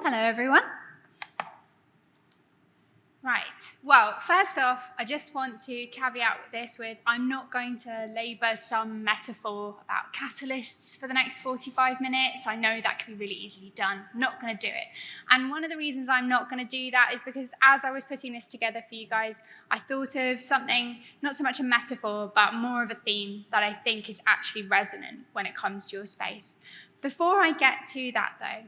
Hello everyone. Right, well, first off, I just want to caveat this with I'm not going to labour some metaphor about catalysts for the next 45 minutes. I know that can be really easily done. I'm not going to do it. And one of the reasons I'm not going to do that is because as I was putting this together for you guys, I thought of something, not so much a metaphor, but more of a theme that I think is actually resonant when it comes to your space. Before I get to that though,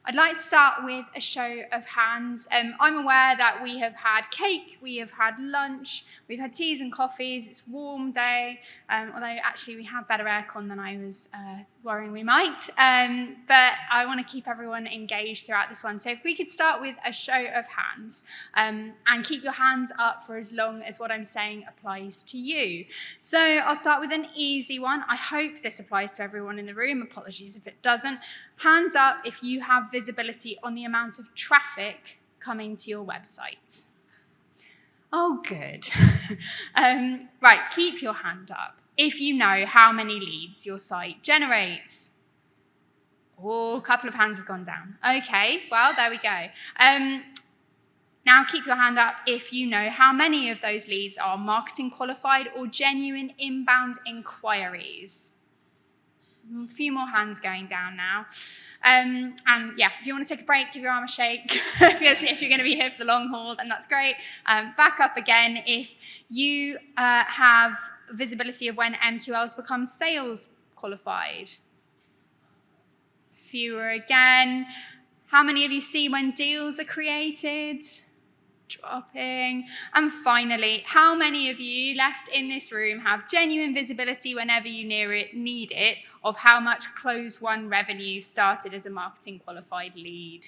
I'd like to start with a show of hands. I'm aware that we have had cake, we have had lunch, we've had teas and coffees, it's a warm day, although actually we have better aircon than I was worrying we might. But I want to keep everyone engaged throughout this one. So if we could start with a show of hands and keep your hands up for as long as what I'm saying applies to you. So I'll start with an easy one. I hope this applies to everyone in the room. Apologies if it doesn't. Hands up if you have visibility on the amount of traffic coming to your website. Oh, good. Right, keep your hand up if you know how many leads your site generates. Oh, a couple of hands have gone down. Okay, well, there we go. Now keep your hand up if you know how many of those leads are marketing qualified or genuine inbound inquiries. A few more hands going down now. And yeah, if you want to take a break, give your arm a shake. If you're going to be here for the long haul, then that's great. Back up again if you have visibility of when MQLs become sales qualified. Fewer again. How many of you see when deals are created? Dropping. And finally, how many of you left in this room have genuine visibility whenever you need it of how much close one revenue started as a marketing qualified lead?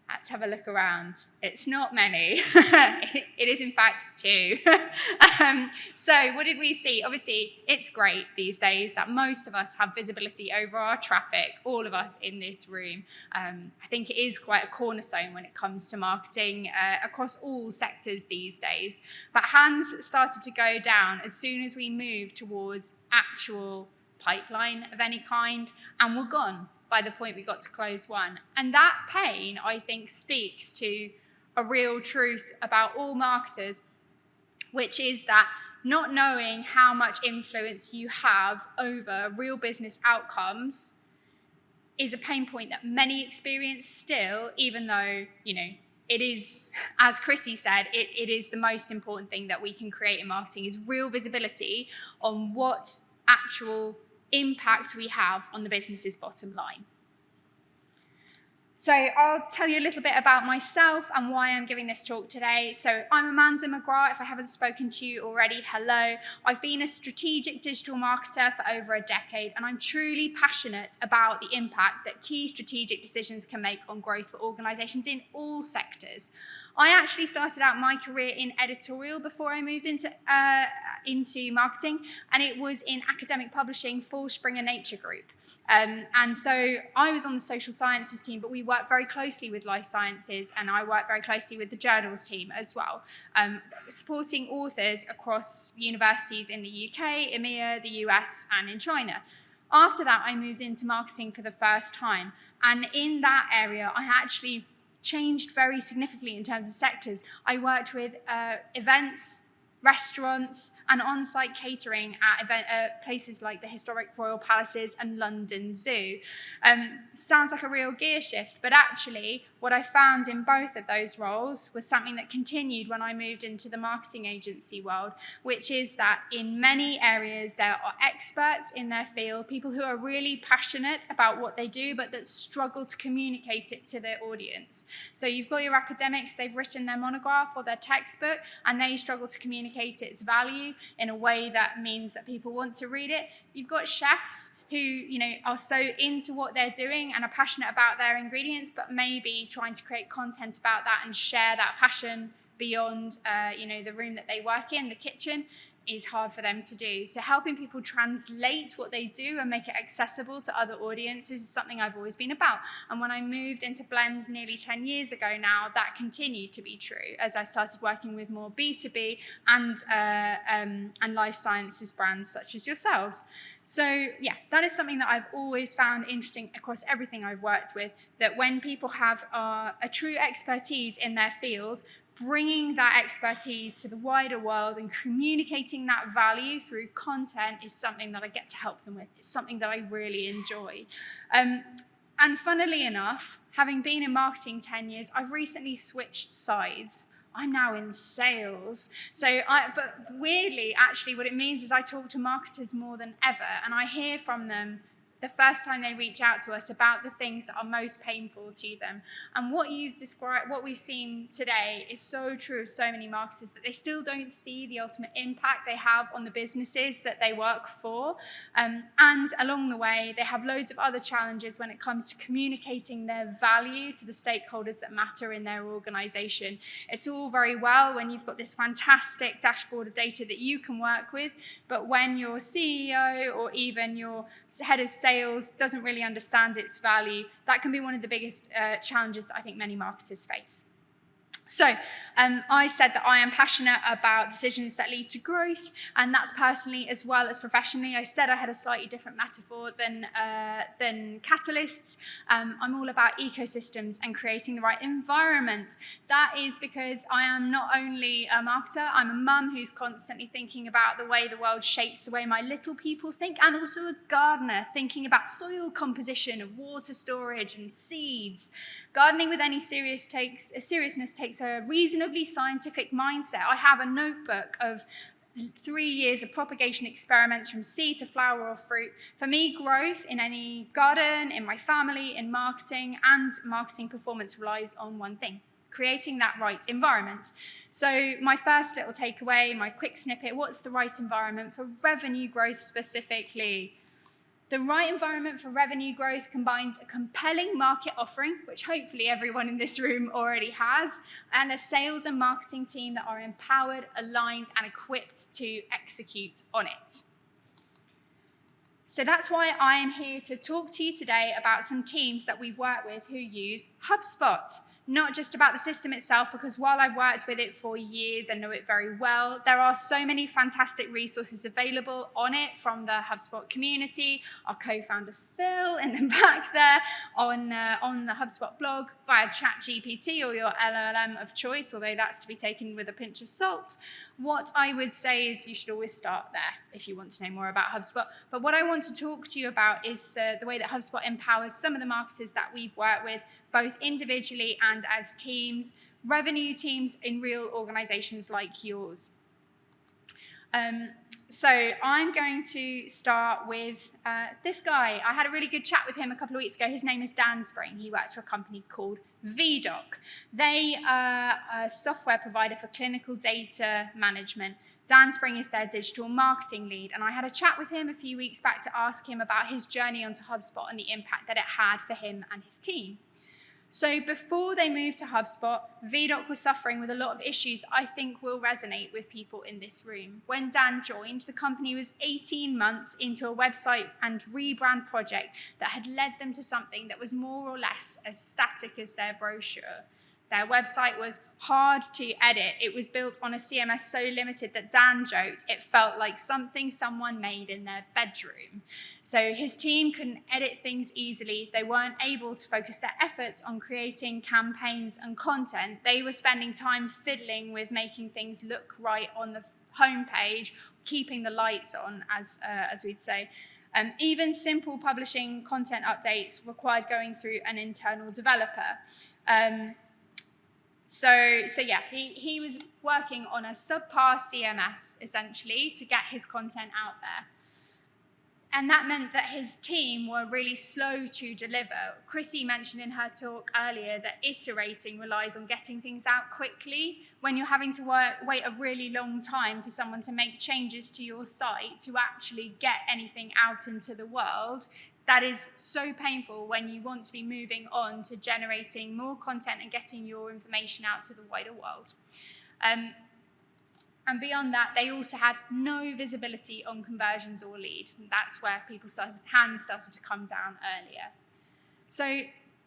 Let's have a look around. It's not many. It is in fact 2. So what did we see? Obviously, it's great these days that most of us have visibility over our traffic, all of us in this room. I think it is quite a cornerstone when it comes to marketing across all sectors these days. But hands started to go down as soon as we moved towards actual pipeline of any kind, and we're gone by the point we got to close one. And that pain, I think, speaks to a real truth about all marketers, which is that not knowing how much influence you have over real business outcomes is a pain point that many experience still, even though, it is, as Chrissy said, it is the most important thing that we can create in marketing is real visibility on what actual impact we have on the business's bottom line. So I'll tell you a little bit about myself and why I'm giving this talk today. So I'm Amanda McGrath. If I haven't spoken to you already, hello. I've been a strategic digital marketer for over a decade, and I'm truly passionate about the impact that key strategic decisions can make on growth for organizations in all sectors. I actually started out my career in editorial before I moved into marketing, and it was in academic publishing for Springer Nature Group. And so I was on the social sciences team, but we worked very closely with life sciences, and I worked very closely with the journals team as well, supporting authors across universities in the UK, EMEA, the US, and in China. After that, I moved into marketing for the first time, and in that area, I actually changed very significantly in terms of sectors. I worked with events, restaurants, and on-site catering at places like the historic Royal Palaces and London Zoo. Sounds like a real gear shift, but actually what I found in both of those roles was something that continued when I moved into the marketing agency world, which is that in many areas there are experts in their field, people who are really passionate about what they do, but that struggle to communicate it to their audience. So you've got your academics, they've written their monograph or their textbook, and they struggle to communicate its value in a way that means that people want to read it. You've got chefs who, are so into what they're doing and are passionate about their ingredients, but maybe trying to create content about that and share that passion beyond, the room that they work in, the kitchen. is hard for them to do. So helping people translate what they do and make it accessible to other audiences is something I've always been about. And when I moved into Blend nearly 10 years ago now, that continued to be true as I started working with more B2B and life sciences brands such as yourselves. So yeah, that is something that I've always found interesting across everything I've worked with, that when people have a true expertise in their field, bringing that expertise to the wider world and communicating that value through content is something that I get to help them with. It's something that I really enjoy. And funnily enough, having been in marketing 10 years, I've recently switched sides. I'm now in sales. But weirdly, actually, what it means is I talk to marketers more than ever, and I hear from them the first time they reach out to us about the things that are most painful to them. And what you've described, what we've seen today is so true of so many marketers, that they still don't see the ultimate impact they have on the businesses that they work for. And along the way, they have loads of other challenges when it comes to communicating their value to the stakeholders that matter in their organization. It's all very well when you've got this fantastic dashboard of data that you can work with, but when your CEO or even your head of sales doesn't really understand its value, that can be one of the biggest challenges that I think many marketers face. So I said that I am passionate about decisions that lead to growth, and that's personally as well as professionally. I said I had a slightly different metaphor than catalysts. I'm all about ecosystems and creating the right environment. That is because I am not only a marketer, I'm a mum who's constantly thinking about the way the world shapes the way my little people think, and also a gardener thinking about soil composition and water storage and seeds. Gardening with any seriousness takes a reasonably scientific mindset. I have a notebook of 3 years of propagation experiments from seed to flower or fruit. For me, growth in any garden, in my family, in marketing, and marketing performance relies on one thing: creating that right environment. So my first little takeaway, my quick snippet, what's the right environment for revenue growth specifically? The right environment for revenue growth combines a compelling market offering, which hopefully everyone in this room already has, and a sales and marketing team that are empowered, aligned, and equipped to execute on it. So that's why I am here to talk to you today about some teams that we've worked with who use HubSpot. Not just about the system itself, because while I've worked with it for years and know it very well, there are so many fantastic resources available on it from the HubSpot community, our co-founder Phil in the back there, on the HubSpot blog, via ChatGPT or your LLM of choice, although that's to be taken with a pinch of salt. What I would say is you should always start there if you want to know more about HubSpot. But what I want to talk to you about is the way that HubSpot empowers some of the marketers that we've worked with, both individually and as teams, revenue teams in real organizations like yours. So I'm going to start with this guy. I had a really good chat with him a couple of weeks ago. His name is Dan Spring. He works for a company called Viedoc. They are a software provider for clinical data management. Dan Spring is their digital marketing lead, and I had a chat with him a few weeks back to ask him about his journey onto HubSpot and the impact that it had for him and his team. So before they moved to HubSpot, Viedoc was suffering with a lot of issues I think will resonate with people in this room. When Dan joined, the company was 18 months into a website and rebrand project that had led them to something that was more or less as static as their brochure. Their website was hard to edit. It was built on a CMS so limited that Dan joked it felt like something someone made in their bedroom. So his team couldn't edit things easily. They weren't able to focus their efforts on creating campaigns and content. They were spending time fiddling with making things look right on the homepage, keeping the lights on, as we'd say. Even simple publishing content updates required going through an internal developer. So yeah, he was working on a subpar CMS, essentially, to get his content out there. And that meant that his team were really slow to deliver. Chrissy mentioned in her talk earlier that iterating relies on getting things out quickly. When you're having to wait a really long time for someone to make changes to your site to actually get anything out into the world, that is so painful when you want to be moving on to generating more content and getting your information out to the wider world. And beyond that, they also had no visibility on conversions or lead. And that's where hands started to come down earlier. So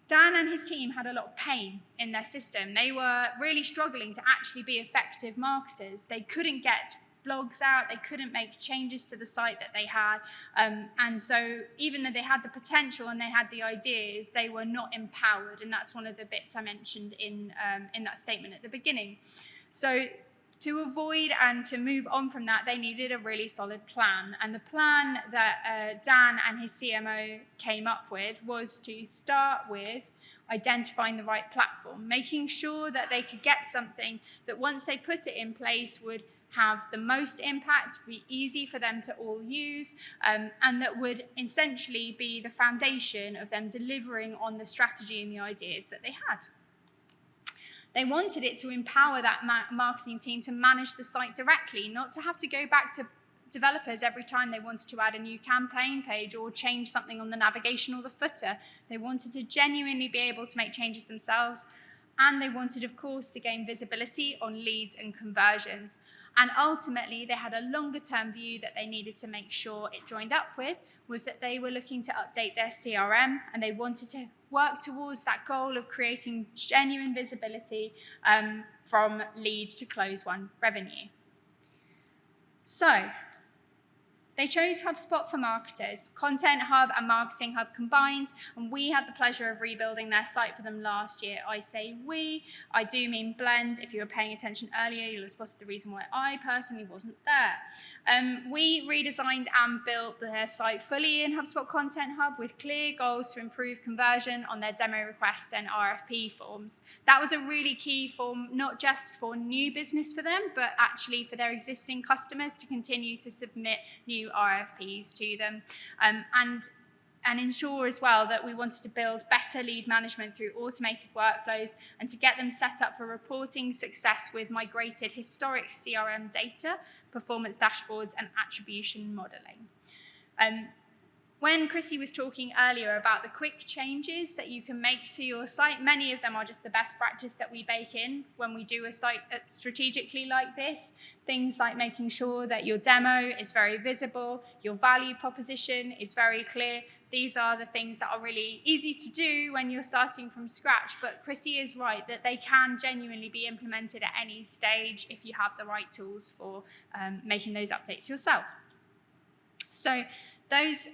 Dan and his team had a lot of pain in their system. They were really struggling to actually be effective marketers. They couldn't get blogs out, they couldn't make changes to the site that they had. And so even though they had the potential and they had the ideas, they were not empowered. And that's one of the bits I mentioned in that statement at the beginning. So to avoid and to move on from that, they needed a really solid plan. And the plan that Dan and his CMO came up with was to start with identifying the right platform, making sure that they could get something that once they put it in place would have the most impact, be easy for them to all use, and that would essentially be the foundation of them delivering on the strategy and the ideas that they had. They wanted it to empower that marketing team to manage the site directly, not to have to go back to developers every time they wanted to add a new campaign page or change something on the navigation or the footer. They wanted to genuinely be able to make changes themselves. And they wanted, of course, to gain visibility on leads and conversions. And ultimately, they had a longer-term view that they needed to make sure it joined up with, was that they were looking to update their CRM, and they wanted to work towards that goal of creating genuine visibility from lead to close one revenue. So they chose HubSpot for marketers, Content Hub and Marketing Hub combined, and we had the pleasure of rebuilding their site for them last year. I say we, I do mean Blend. If you were paying attention earlier, you'll have spotted the reason why I personally wasn't there. We redesigned and built their site fully in HubSpot Content Hub with clear goals to improve conversion on their demo requests and RFP forms. That was a really key form, not just for new business for them, but actually for their existing customers to continue to submit new RFPs to them, and ensure as well that we wanted to build better lead management through automated workflows and to get them set up for reporting success with migrated historic CRM data, performance dashboards, and attribution modeling. When Chrissy was talking earlier about the quick changes that you can make to your site, many of them are just the best practice that we bake in when we do a site strategically like this. Things like making sure that your demo is very visible, your value proposition is very clear. These are the things that are really easy to do when you're starting from scratch, but Chrissy is right that they can genuinely be implemented at any stage if you have the right tools for making those updates yourself. So those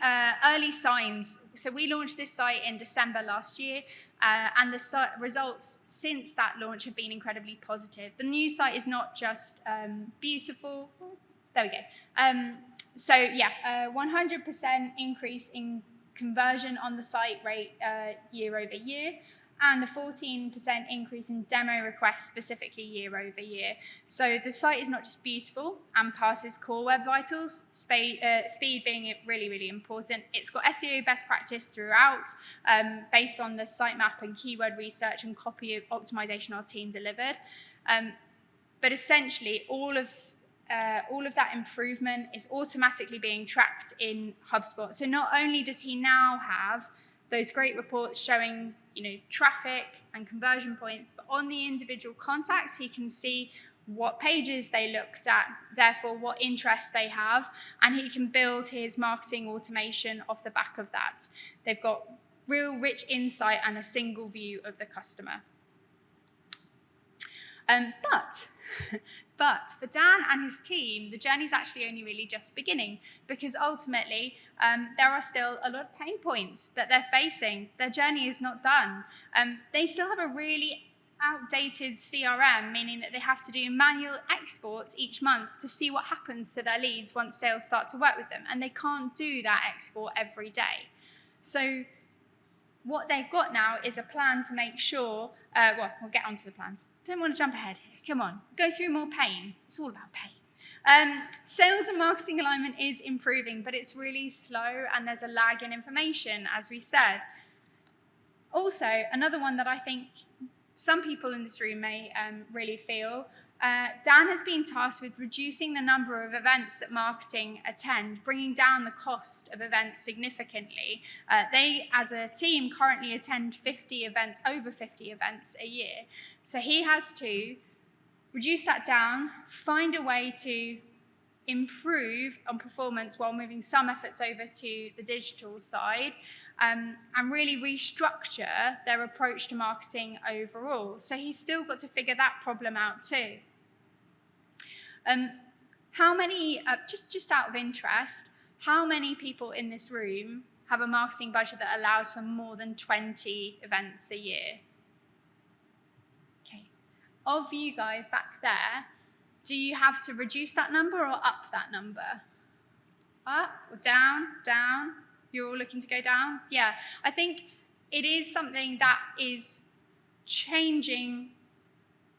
early signs, so we launched this site in December last year, and the results since that launch have been incredibly positive. The new site is not just beautiful, there we go. 100% increase in conversion on the site rate year over year, and a 14% increase in demo requests specifically year over year. So the site is not just beautiful and passes core web vitals, speed being really, really important. It's got SEO best practice throughout, based on the sitemap and keyword research and copy optimization our team delivered. But essentially, all of that improvement is automatically being tracked in HubSpot. So not only does he now have those great reports showing, traffic and conversion points, but on the individual contacts, he can see what pages they looked at, therefore what interest they have, and he can build his marketing automation off the back of that. They've got real rich insight and a single view of the customer. But for Dan and his team, the journey is actually only really just beginning, because ultimately there are still a lot of pain points that they're facing. Their journey is not done. They still have a really outdated CRM, meaning that they have to do manual exports each month to see what happens to their leads once sales start to work with them. And they can't do that export every day. So what they've got now is a plan to make sure, we'll get onto the plans. Don't want to jump ahead. Come on, go through more pain. It's all about pain. Sales and marketing alignment is improving, but it's really slow and there's a lag in information, as we said. Also, another one that I think some people in this room may really feel, Dan has been tasked with reducing the number of events that marketing attend, bringing down the cost of events significantly. They, as a team, currently attend over 50 events a year. So he has to reduce that down, find a way to improve on performance while moving some efforts over to the digital side, and really restructure their approach to marketing overall. So he's still got to figure that problem out too. How many, just out of interest, how many people in this room have a marketing budget that allows for more than 20 events a year? Okay. Of you guys back there, do you have to reduce that number or up that number? Up or down? Down? You're all looking to go down? Yeah. I think it is something that is changing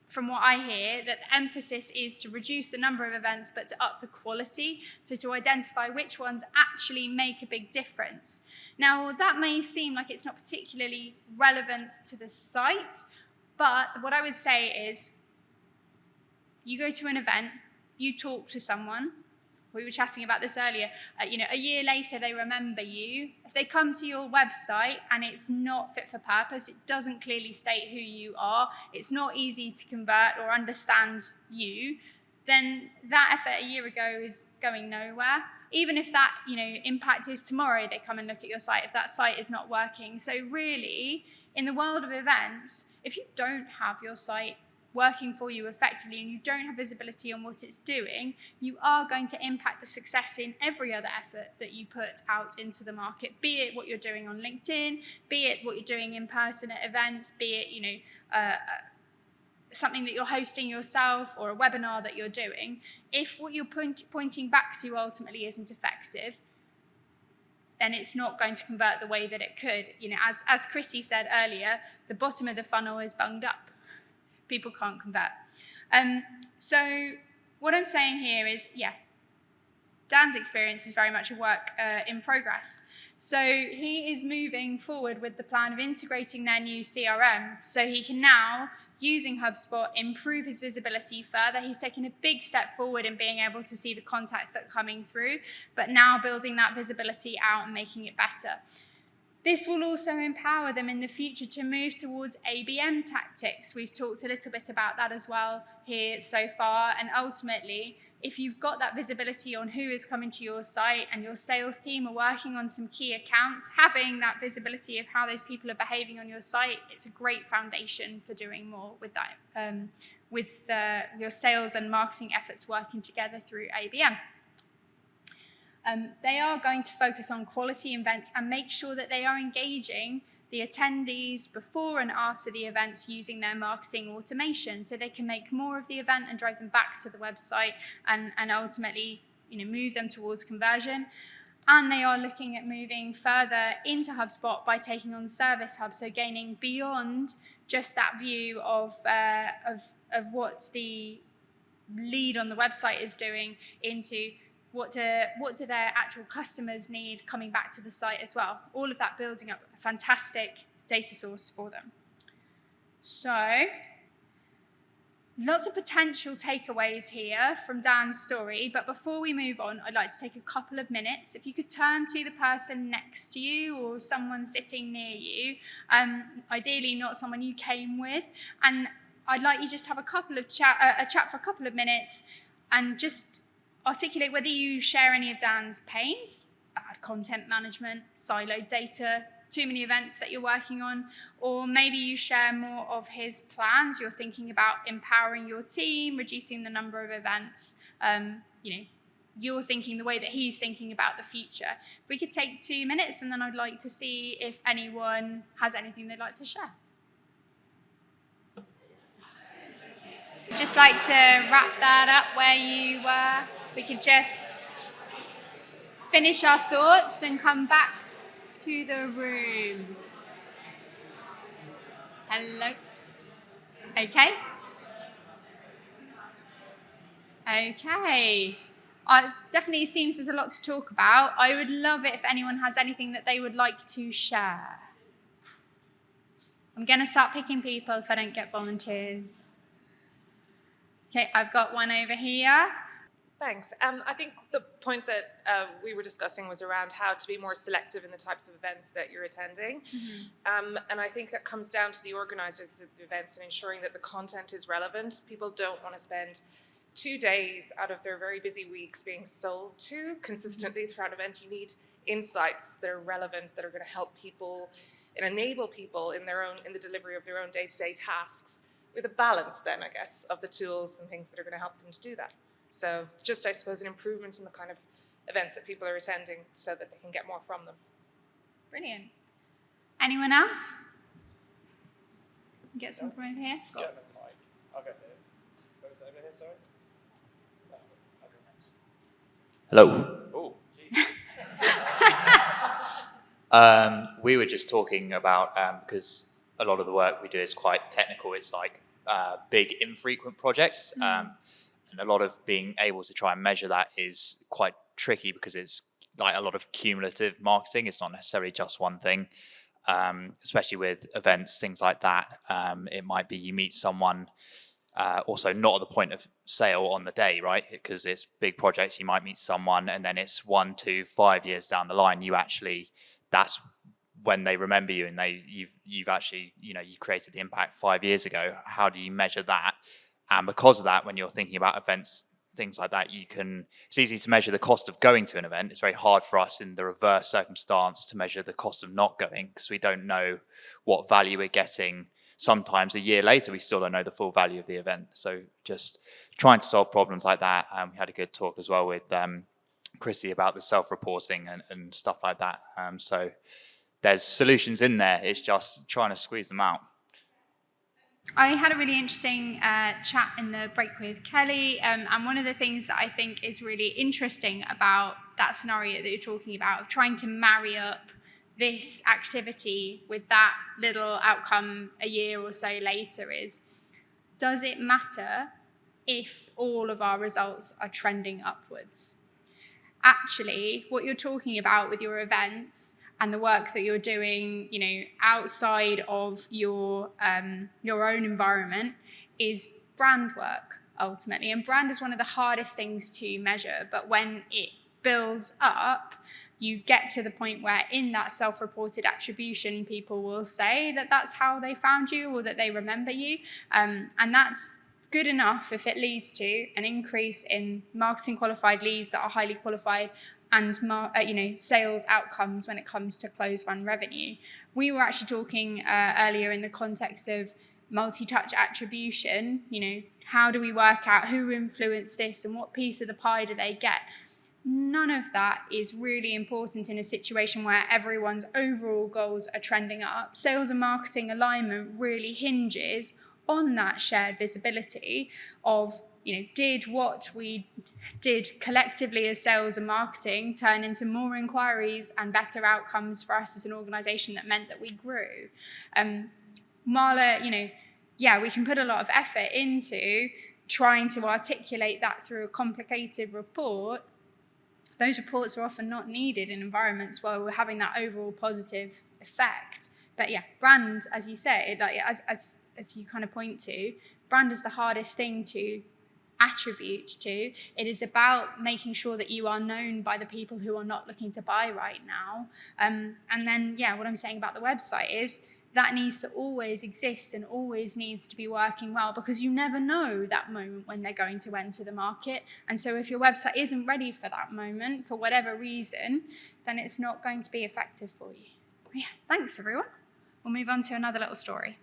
from what I hear, that the emphasis is to reduce the number of events but to up the quality, so to identify which ones actually make a big difference. Now, that may seem like it's not particularly relevant to the site, but what I would say is you go to an event, you talk to someone. We were chatting about this earlier. A year later, they remember you. If they come to your website and it's not fit for purpose, it doesn't clearly state who you are, it's not easy to convert or understand you, then that effort a year ago is going nowhere. Even if that, impact is tomorrow, they come and look at your site, if that site is not working. So really, in the world of events, if you don't have your site working for you effectively and you don't have visibility on what it's doing, you are going to impact the success in every other effort that you put out into the market, be it what you're doing on LinkedIn, be it what you're doing in person at events, be it something that you're hosting yourself or a webinar that you're doing. If what you're pointing back to ultimately isn't effective, then it's not going to convert the way that it could. As Chrissy said earlier, the bottom of the funnel is bunged up. People can't convert. So what I'm saying here is, Dan's experience is very much a work in progress. So he is moving forward with the plan of integrating their new CRM. So he can now, using HubSpot, improve his visibility further. He's taken a big step forward in being able to see the contacts that are coming through, but now building that visibility out and making it better. This will also empower them in the future to move towards ABM tactics. We've talked a little bit about that as well here so far. And ultimately, if you've got that visibility on who is coming to your site and your sales team are working on some key accounts, having that visibility of how those people are behaving on your site, it's a great foundation for doing more with that, with your sales and marketing efforts working together through ABM. They are going to focus on quality events and make sure that they are engaging the attendees before and after the events using their marketing automation, so they can make more of the event and drive them back to the website and ultimately move them towards conversion. And they are looking at moving further into HubSpot by taking on Service Hub, so gaining beyond just that view of what the lead on the website is doing into what do their actual customers need coming back to the site as well. All of that building up a fantastic data source for them. So, lots of potential takeaways here from Dan's story, but before we move on, I'd like to take a couple of minutes. If you could turn to the person next to you or someone sitting near you, ideally not someone you came with, and I'd like you just to have a chat for a couple of minutes and just articulate whether you share any of Dan's pains, bad content management, siloed data, too many events that you're working on, or maybe you share more of his plans. You're thinking about empowering your team, reducing the number of events. You're thinking the way that he's thinking about the future. If we could take 2 minutes, and then I'd like to see if anyone has anything they'd like to share. Just like to wrap that up where you were. We could just finish our thoughts and come back to the room. Hello? Okay. Definitely seems there's a lot to talk about. I would love it if anyone has anything that they would like to share. I'm going to start picking people if I don't get volunteers. Okay, I've got one over here. Thanks. I think the point that we were discussing was around how to be more selective in the types of events that you're attending. And I think that comes down to the organizers of the events and ensuring that the content is relevant. People don't want to spend 2 days out of their very busy weeks being sold to consistently throughout an event. You need insights that are relevant, that are going to help people and enable people in the delivery of their own day-to-day tasks, with a balance then, I guess, of the tools and things that are going to help them to do that. So just, I suppose, an improvement in the kind of events that people are attending so that they can get more from them. Brilliant. Anyone else? Get some from over here. Gentleman, Mike. I'll go there. Where was it over here, sorry? No, I'll go next. Hello. Oh, geez. We were just talking about, because a lot of the work we do is quite technical. It's like big, infrequent projects. And a lot of being able to try and measure that is quite tricky because it's like a lot of cumulative marketing. It's not necessarily just one thing, especially with events, things like that. It might be you meet someone, also not at the point of sale on the day, right? Because it's big projects. You might meet someone and then it's 1 to 5 years down the line. That's when they remember you and you've actually, you created the impact 5 years ago. How do you measure that? And because of that, when you're thinking about events, things like that, it's easy to measure the cost of going to an event. It's very hard for us in the reverse circumstance to measure the cost of not going because we don't know what value we're getting. Sometimes a year later, we still don't know the full value of the event. So just trying to solve problems like that. We had a good talk as well with Chrissy about the self-reporting and stuff like that. So there's solutions in there. It's just trying to squeeze them out. I had a really interesting chat in the break with Kelly, and one of the things that I think is really interesting about that scenario that you're talking about, of trying to marry up this activity with that little outcome a year or so later, is, does it matter if all of our results are trending upwards? Actually, what you're talking about with your events and the work that you're doing, outside of your own environment is brand work, ultimately. And brand is one of the hardest things to measure. But when it builds up, you get to the point where in that self-reported attribution, people will say that that's how they found you or that they remember you. And that's good enough if it leads to an increase in marketing qualified leads that are highly qualified and sales outcomes when it comes to close run revenue. We were actually talking earlier in the context of multi-touch attribution. How do we work out who influenced this and what piece of the pie do they get? None of that is really important in a situation where everyone's overall goals are trending up. Sales and marketing alignment really hinges on that shared visibility of, did what we did collectively as sales and marketing turn into more inquiries and better outcomes for us as an organisation that meant that we grew? Marla, we can put a lot of effort into trying to articulate that through a complicated report. Those reports are often not needed in environments where we're having that overall positive effect. But brand, as you say, as you kind of point to, brand is the hardest thing to attribute to. It is about making sure that you are known by the people who are not looking to buy right now. And then, what I'm saying about the website is that needs to always exist and always needs to be working well, because you never know that moment when they're going to enter the market. And so if your website isn't ready for that moment, for whatever reason, then it's not going to be effective for you. Thanks everyone. We'll move on to another little story.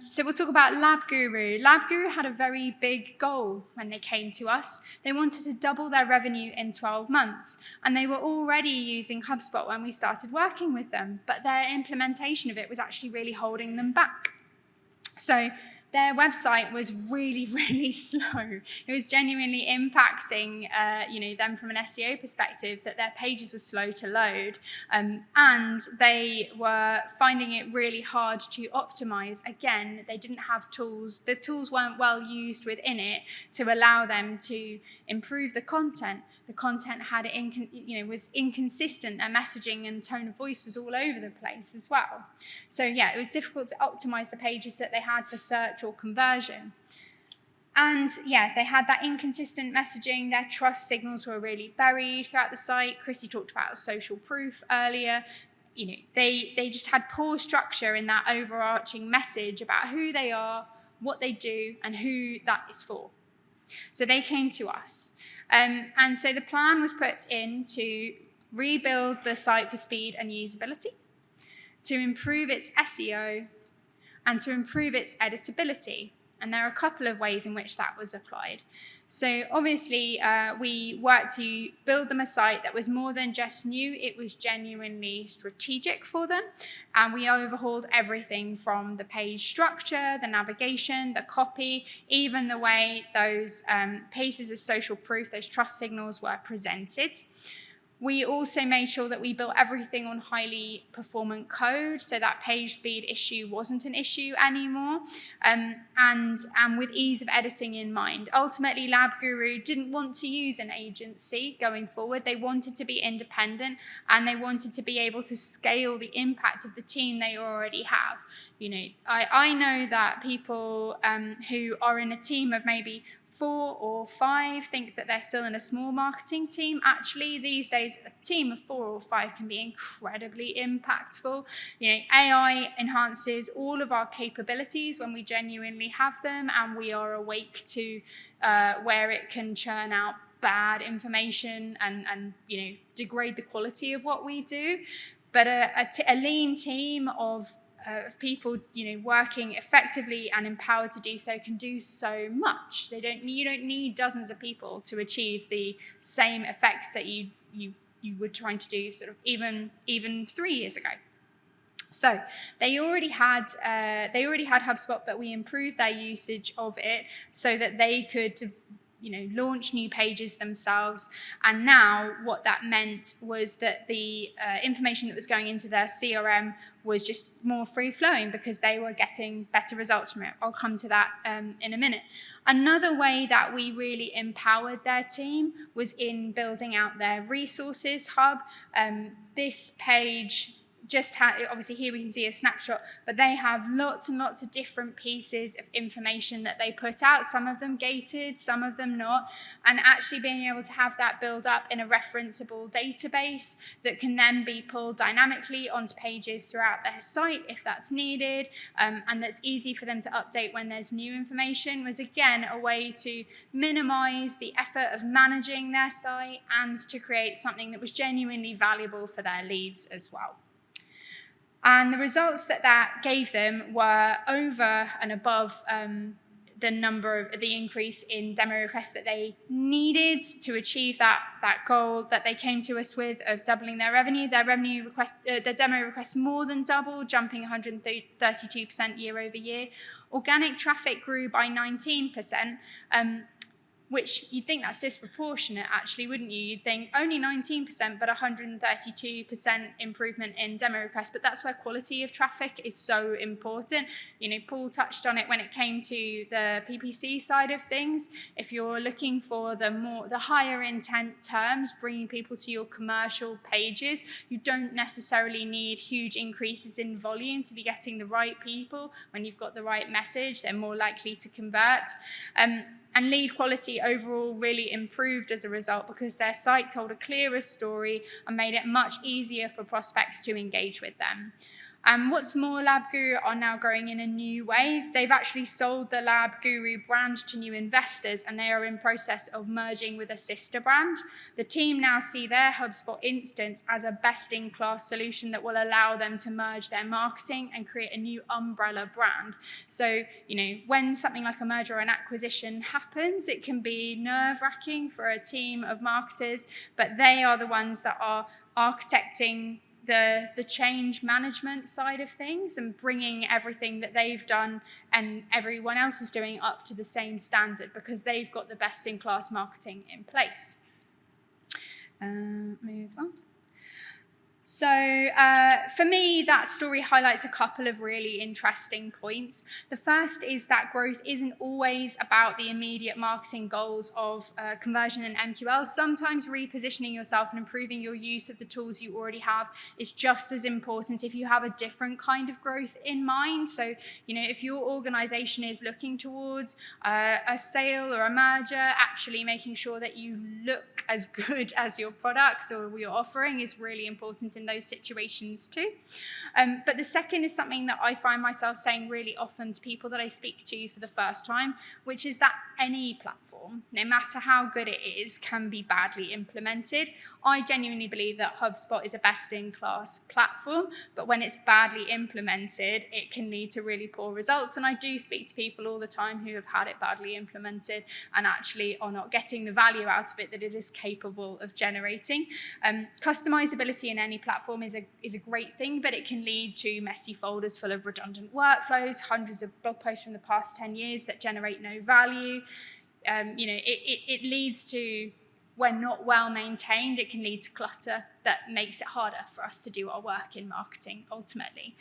So we'll talk about Labguru. Labguru had a very big goal when they came to us. They wanted to double their revenue in 12 months, and they were already using HubSpot when we started working with them, but their implementation of it was actually really holding them back. So their website was really, really slow. It was genuinely impacting, them from an SEO perspective, that their pages were slow to load, and they were finding it really hard to optimize. Again, they didn't have tools. The tools weren't well used within it to allow them to improve the content. The content was inconsistent. Their messaging and tone of voice was all over the place as well. So it was difficult to optimize the pages that they had for search or conversion. And yeah, they had that inconsistent messaging. Their trust signals were really buried throughout the site. Chrissy talked about social proof earlier. They just had poor structure in that overarching message about who they are, what they do, and who that is for. So they came to us. And so the plan was put in to rebuild the site for speed and usability, to improve its SEO, and to improve its editability. And there are a couple of ways in which that was applied. So obviously, we worked to build them a site that was more than just new. It was genuinely strategic for them. And we overhauled everything from the page structure, the navigation, the copy, even the way those pieces of social proof, those trust signals were presented. We also made sure that we built everything on highly performant code, so that page speed issue wasn't an issue anymore, and with ease of editing in mind. Ultimately, Labguru didn't want to use an agency going forward. They wanted to be independent, and they wanted to be able to scale the impact of the team they already have. I know that people who are in a team of maybe 4 or 5 think that they're still in a small marketing team. Actually, these days, a team of 4 or 5 can be incredibly impactful. AI enhances all of our capabilities when we genuinely have them, and we are awake to where it can churn out bad information and degrade the quality of what we do. But a lean team of people, working effectively and empowered to do so can do so much. You don't need dozens of people to achieve the same effects that you were trying to do sort of even 3 years ago. So they already had HubSpot, but we improved their usage of it so that they could launch new pages themselves. And now what that meant was that the information that was going into their CRM was just more free-flowing because they were getting better results from it. I'll come to that in a minute. Another way that we really empowered their team was in building out their resources hub. This page just obviously here we can see a snapshot, but they have lots and lots of different pieces of information that they put out, some of them gated, some of them not, and actually being able to have that build up in a referenceable database that can then be pulled dynamically onto pages throughout their site if that's needed, and that's easy for them to update when there's new information, was again a way to minimize the effort of managing their site and to create something that was genuinely valuable for their leads as well. And the results that gave them were over and above the increase in demo requests that they needed to achieve that goal that they came to us with of doubling their revenue. Their demo requests more than doubled, jumping 132% year over year. Organic traffic grew by 19%. Which you'd think that's disproportionate, actually, wouldn't you? You'd think only 19%, but 132% improvement in demo requests. But that's where quality of traffic is so important. Paul touched on it when it came to the PPC side of things. If you're looking for the higher intent terms, bringing people to your commercial pages, you don't necessarily need huge increases in volume to be getting the right people. When you've got the right message, they're more likely to convert. And lead quality overall really improved as a result because their site told a clearer story and made it much easier for prospects to engage with them. What's more, Labguru are now growing in a new way. They've actually sold the Labguru brand to new investors, and they are in process of merging with a sister brand. The team now see their HubSpot instance as a best-in-class solution that will allow them to merge their marketing and create a new umbrella brand. So, when something like a merger or an acquisition happens, it can be nerve-wracking for a team of marketers, but they are the ones that are architecting the change management side of things and bringing everything that they've done and everyone else is doing up to the same standard because they've got the best-in-class marketing in place. Move on. So for me, that story highlights a couple of really interesting points. The first is that growth isn't always about the immediate marketing goals of conversion and MQL. Sometimes repositioning yourself and improving your use of the tools you already have is just as important if you have a different kind of growth in mind. So, if your organization is looking towards a sale or a merger, actually making sure that you look as good as your product or your offering is really important in those situations too. But the second is something that I find myself saying really often to people that I speak to for the first time, which is that any platform, no matter how good it is, can be badly implemented. I genuinely believe that HubSpot is a best-in-class platform, but when it's badly implemented, it can lead to really poor results. And I do speak to people all the time who have had it badly implemented and actually are not getting the value out of it that it is capable of generating. Customizability in any platform is a great thing, but it can lead to messy folders full of redundant workflows, hundreds of blog posts from the past 10 years that generate no value. It leads to, when not well maintained, it can lead to clutter that makes it harder for us to do our work in marketing ultimately.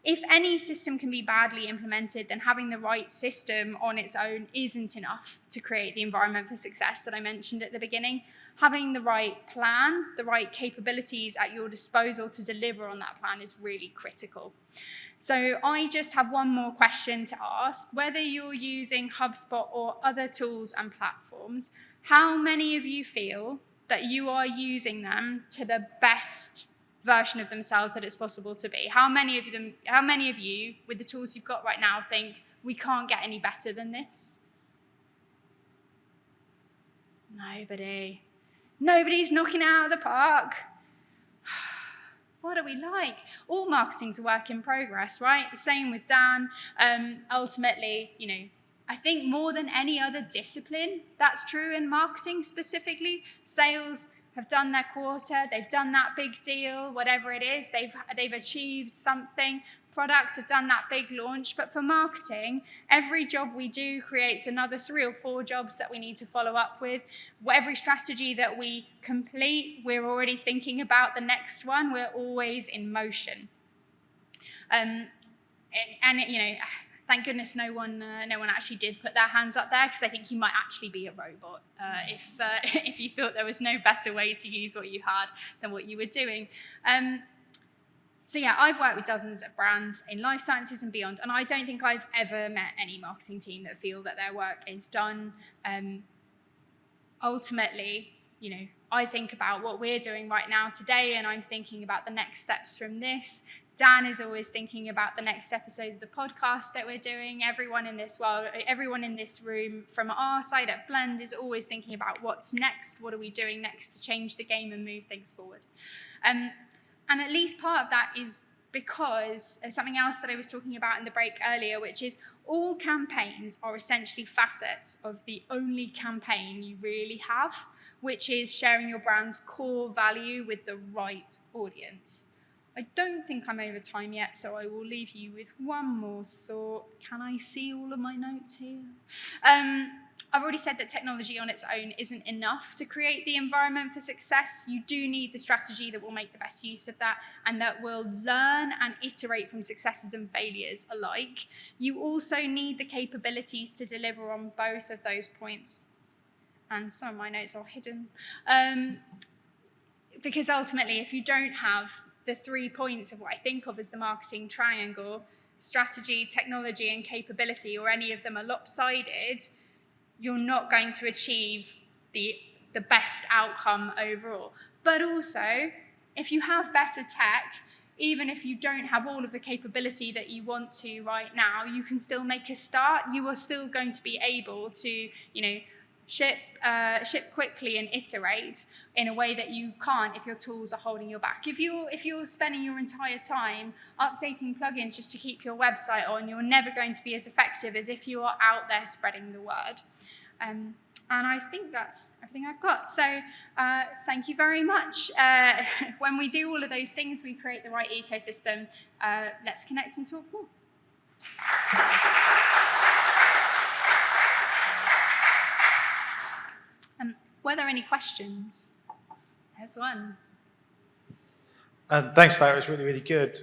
If any system can be badly implemented, then having the right system on its own isn't enough to create the environment for success that I mentioned at the beginning. Having the right plan, the right capabilities at your disposal to deliver on that plan is really critical. So I just have one more question to ask. Whether you're using HubSpot or other tools and platforms, how many of you feel that you are using them to the best version of themselves that it's possible to be? How many of you, with the tools you've got right now, think we can't get any better than this? Nobody. Nobody's knocking it out of the park. What are we like? All marketing's a work in progress, right? Same with Dan. Ultimately, I think more than any other discipline, that's true in marketing specifically. Sales have done their quarter, they've done that big deal, whatever it is, they've achieved something. Products have done that big launch, but for marketing, every job we do creates another 3 or 4 jobs that we need to follow up with. Every strategy that we complete, we're already thinking about the next one. We're always in motion. Thank goodness no one actually did put their hands up there, because I think you might actually be a robot if you thought there was no better way to use what you had than what you were doing. So yeah, I've worked with dozens of brands in life sciences and beyond, and I don't think I've ever met any marketing team that feel that their work is done. Ultimately, I think about what we're doing right now today, and I'm thinking about the next steps from this. Dan is always thinking about the next episode of the podcast that we're doing. Everyone in this room from our side at Blend is always thinking about what's next, what are we doing next to change the game and move things forward. And at least part of that is because of something else that I was talking about in the break earlier, which is all campaigns are essentially facets of the only campaign you really have, which is sharing your brand's core value with the right audience. I don't think I'm over time yet, so I will leave you with one more thought. Can I see all of my notes here? I've already said that technology on its own isn't enough to create the environment for success. You do need the strategy that will make the best use of that and that will learn and iterate from successes and failures alike. You also need the capabilities to deliver on both of those points. And some of my notes are hidden. Because ultimately, if you don't have the 3 points of what I think of as the marketing triangle, strategy, technology, and capability, or any of them are lopsided, you're not going to achieve the best outcome overall. But also, if you have better tech, even if you don't have all of the capability that you want to right now, you can still make a start. You are still going to be able to, ship quickly and iterate in a way that you can't if your tools are holding you back. If you're spending your entire time updating plugins just to keep your website on, you're never going to be as effective as if you are out there spreading the word. And I think that's everything I've got. So thank you very much. When we do all of those things, we create the right ecosystem. Let's connect and talk more. Were there any questions? There's one. Thanks for that. It was really, really good.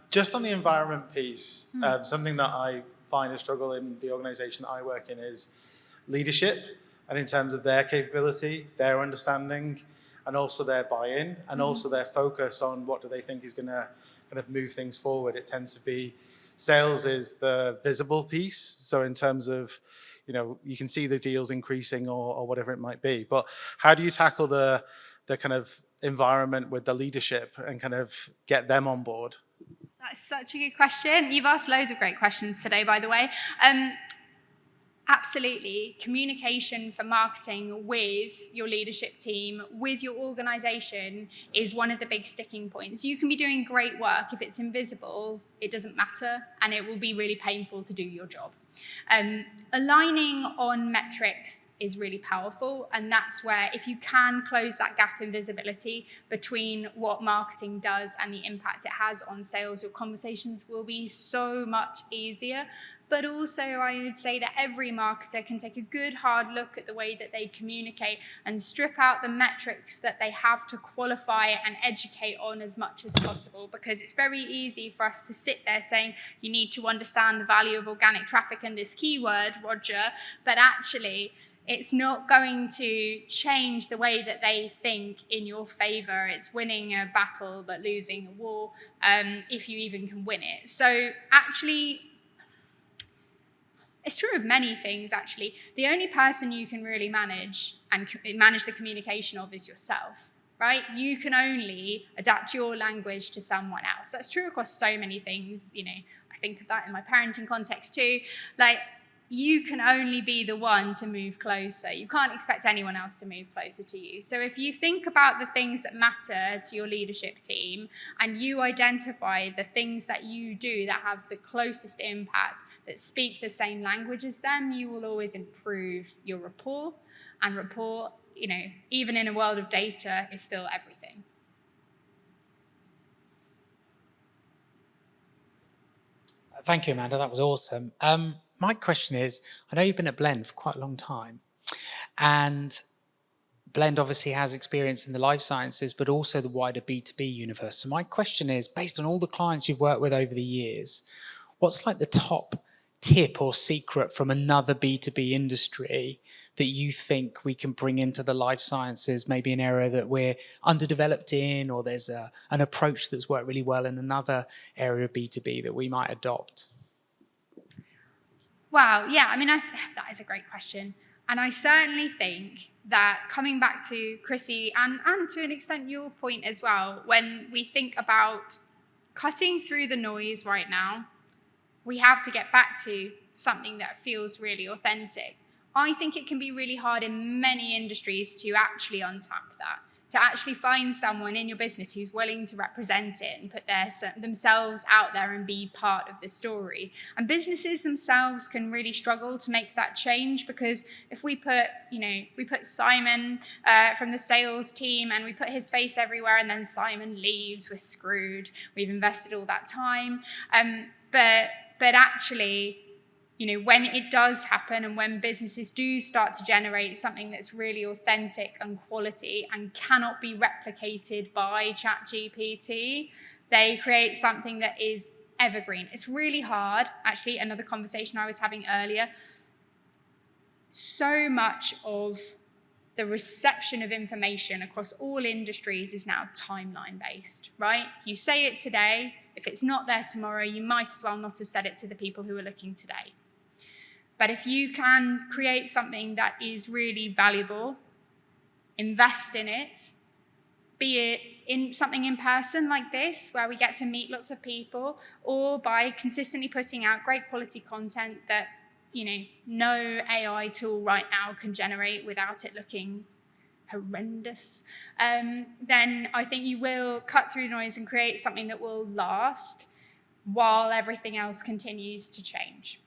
Just on the environment piece, something that I find a struggle in the organization that I work in is leadership, and in terms of their capability, their understanding, and also their buy-in, and also their focus on what do they think is going to kind of move things forward. It tends to be sales is the visible piece. So in terms of, you can see the deals increasing or whatever it might be. But how do you tackle the kind of environment with the leadership and kind of get them on board? That's such a good question. You've asked loads of great questions today, by the way. Absolutely. Communication for marketing with your leadership team, with your organization, is one of the big sticking points. You can be doing great work. If it's invisible, it doesn't matter, and it will be really painful to do your job. Aligning on metrics is really powerful, and that's where, if you can close that gap in visibility between what marketing does and the impact it has on sales, your conversations will be so much easier. But also, I would say that every marketer can take a good hard look at the way that they communicate and strip out the metrics that they have to qualify and educate on as much as possible, because it's very easy for us to sit there saying you need to understand the value of organic traffic and this keyword, Roger, but actually it's not going to change the way that they think in your favor. It's winning a battle but losing a war, if you even can win it. So actually, it's true of many things, actually. The only person you can really manage and manage the communication of is yourself, right? You can only adapt your language to someone else. That's true across so many things. I think of that in my parenting context too. You can only be the one to move closer. You can't expect anyone else to move closer to you. So if you think about the things that matter to your leadership team and you identify the things that you do that have the closest impact, that speak the same language as them, you will always improve your rapport. And rapport, even in a world of data, is still everything. Thank you, Amanda. That was awesome. My question is, I know you've been at Blend for quite a long time, and Blend obviously has experience in the life sciences, but also the wider B2B universe. So my question is, based on all the clients you've worked with over the years, what's like the top tip or secret from another B2B industry that you think we can bring into the life sciences, maybe an area that we're underdeveloped in, or there's an approach that's worked really well in another area of B2B that we might adopt? Wow, yeah, that is a great question. And I certainly think that, coming back to Chrissy and to an extent your point as well, when we think about cutting through the noise right now, we have to get back to something that feels really authentic. I think it can be really hard in many industries to actually untap that, to actually find someone in your business who's willing to represent it and put themselves out there and be part of the story. And businesses themselves can really struggle to make that change, because if we put Simon from the sales team and we put his face everywhere and then Simon leaves, we're screwed. We've invested all that time. But actually, when it does happen and when businesses do start to generate something that's really authentic and quality and cannot be replicated by ChatGPT, they create something that is evergreen. It's really hard. Actually, another conversation I was having earlier, so much of the reception of information across all industries is now timeline based, right? You say it today. If it's not there tomorrow, you might as well not have said it to the people who are looking today. But if you can create something that is really valuable, invest in it, be it in something in person like this, where we get to meet lots of people, or by consistently putting out great quality content that, no AI tool right now can generate without it looking horrendous, then I think you will cut through the noise and create something that will last while everything else continues to change.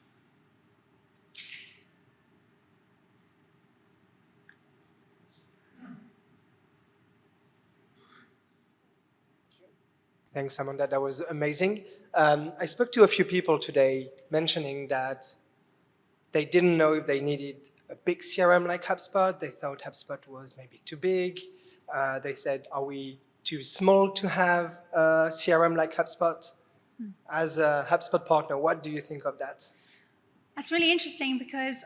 Thanks, Amanda. That was amazing. I spoke to a few people today mentioning that they didn't know if they needed a big CRM like HubSpot. They thought HubSpot was maybe too big. They said, are we too small to have a CRM like HubSpot? As a HubSpot partner, what do you think of that? That's really interesting because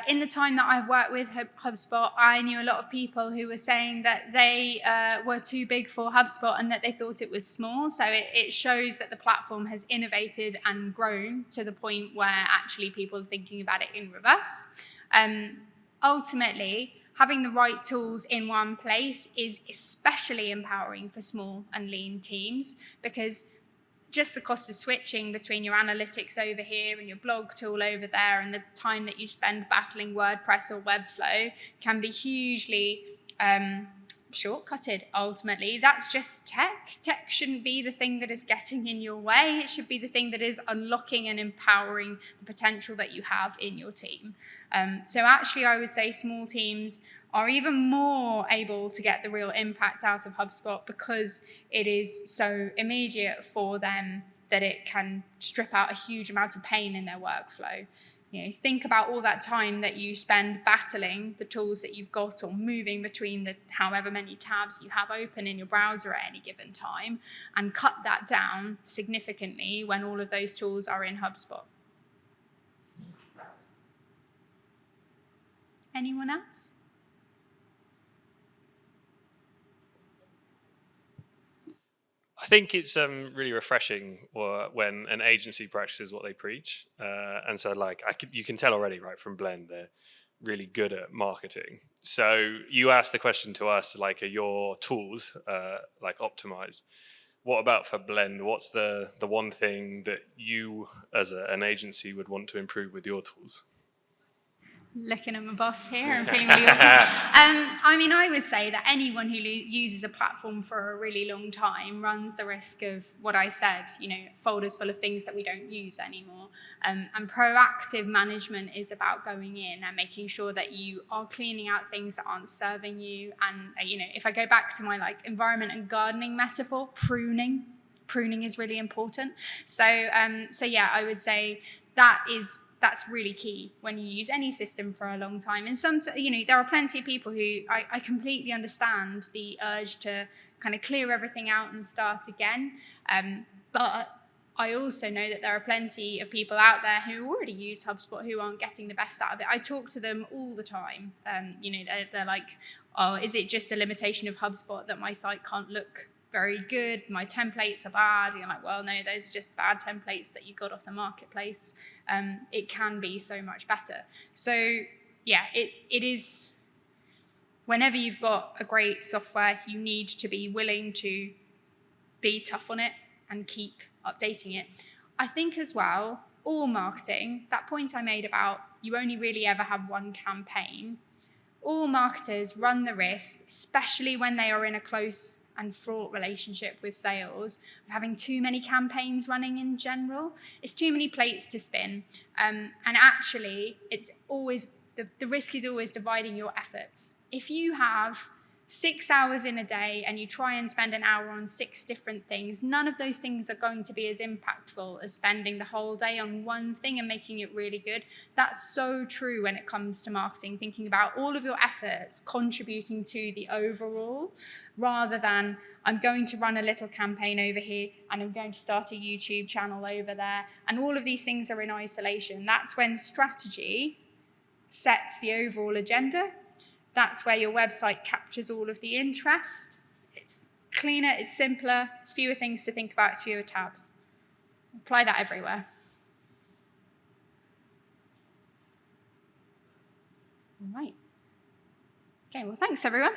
in the time that I've worked with HubSpot, I knew a lot of people who were saying that they were too big for HubSpot and that they thought it was small. So it shows that the platform has innovated and grown to the point where actually people are thinking about it in reverse. Ultimately, having the right tools in one place is especially empowering for small and lean teams, because just the cost of switching between your analytics over here and your blog tool over there and the time that you spend battling WordPress or Webflow can be hugely shortcutted, ultimately. That's just tech. Tech shouldn't be the thing that is getting in your way. It should be the thing that is unlocking and empowering the potential that you have in your team. So actually, I would say small teams are even more able to get the real impact out of HubSpot because it is so immediate for them that it can strip out a huge amount of pain in their workflow. You know, think about all that time that you spend battling the tools that you've got or moving between the however many tabs you have open in your browser at any given time, and cut that down significantly when all of those tools are in HubSpot. Anyone else? I think it's really refreshing when an agency practices what they preach, and so like you can tell already, right, from Blend, they're really good at marketing. So you asked the question to us, like, are your tools like optimized? What about for Blend? What's the one thing that you as an agency would want to improve with your tools? Looking at my boss here and feeling really awkward. I mean, I would say that anyone who uses a platform for a really long time runs the risk of what I said, you know, folders full of things that we don't use anymore. And proactive management is about going in and making sure that you are cleaning out things that aren't serving you. And, you know, if I go back to my like environment and gardening metaphor, pruning is really important. So yeah, I would say that's really key when you use any system for a long time. And you know, there are plenty of people who I completely understand the urge to kind of clear everything out and start again. But I also know that there are plenty of people out there who already use HubSpot who aren't getting the best out of it. I talk to them all the time. You know, they're like, oh, is it just a limitation of HubSpot that my site can't look very good, my templates are bad? And you're like, well, no, those are just bad templates that you got off the marketplace. It can be so much better. So yeah, it is, whenever you've got a great software, you need to be willing to be tough on it and keep updating it. I think as well, all marketing, that point I made about you only really ever have one campaign, all marketers run the risk, especially when they are in a close and fraught relationship with sales, of having too many campaigns running in general. It's too many plates to spin. And actually, it's always, the risk is always dividing your efforts. If you have 6 hours in a day and you try and spend an hour on 6 different things, none of those things are going to be as impactful as spending the whole day on one thing and making it really good. That's so true when it comes to marketing, thinking about all of your efforts contributing to the overall, rather than I'm going to run a little campaign over here and I'm going to start a YouTube channel over there, and all of these things are in isolation. That's when strategy sets the overall agenda. That's where your website captures all of the interest. It's cleaner, it's simpler, it's fewer things to think about, it's fewer tabs. Apply that everywhere. All right. Okay, well, thanks, everyone.